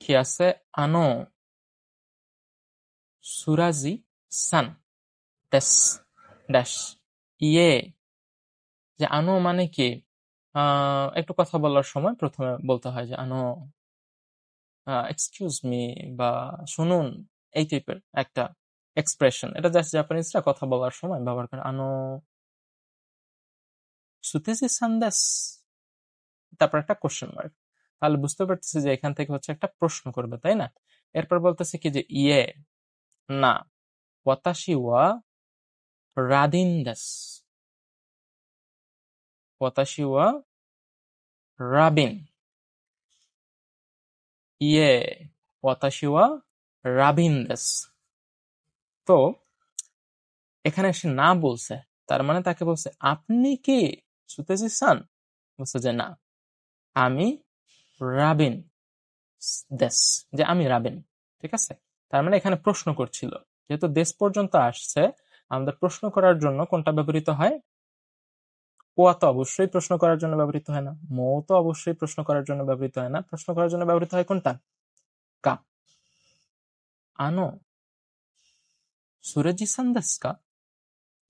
কি আছে? আনো সুরাজি সান দেস ড্যাশ ইয়ে। যে আনো মানে কি? একটু কথা বলার সময় প্রথমে বলতে হয় যে আনো এক্সকিউজ মি বা শুনুন, এই টাইপের একটা এক্সপ্রেশন। এটা জাস্ট জাপানিজরা কথা বলার সময় ব্যবহার করে। আনো সুতেজি সান্দাস, তারপর একটা কোশ্চেন মার্ক। তাহলে বুঝতে পারতেছি যে এখান থেকে হচ্ছে একটা প্রশ্ন করবে, তাই না? এরপর বলতেছে কি যে ইয়ে না, ওয়াতাশি ওয়া রাদিন দেস, ওয়াতাশি ওয়া রাবিন, ইয়ে ওয়াতাশি ওয়া রাবিন দেস। তো এখানে সে না বলছে, তার মানে তাকে বলছে আপনি কি সুতেজি সান? বলছে যে না, আমি রাবিন দেস, যে আমি রাবিন। ঠিক আছে, তার মানে এখানে প্রশ্ন করছিল। যেহেতু দেশ পর্যন্ত আসছে, আমাদের প্রশ্ন করার জন্য কোনটা ব্যবহৃত হয়? ওয়া তো অবশ্যই প্রশ্ন করার জন্য ব্যবহৃত হয় না, মো তো অবশ্যই প্রশ্ন করার জন্য ব্যবহৃত হয় না। প্রশ্ন করার জন্য ব্যবহৃত হয় কোনটা? কা। আনো সুরেজি সান দেস কা,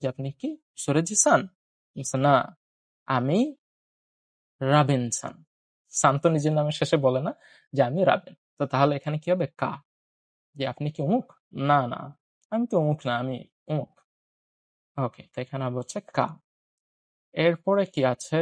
যে আপনি কি সুরেজি সান? বলছে, না, আমি রাবিন সান। সান তো নিজের নামের শেষে বলে না যে আমি রাবিন। তো তাহলে এখানে কি হবে? কা, যে আপনি কি অমুক? না না, আমি তো অমুক না, আমি অমুক। ওকে, তো এখানে হবে হচ্ছে কা। এরপরে কি আছে?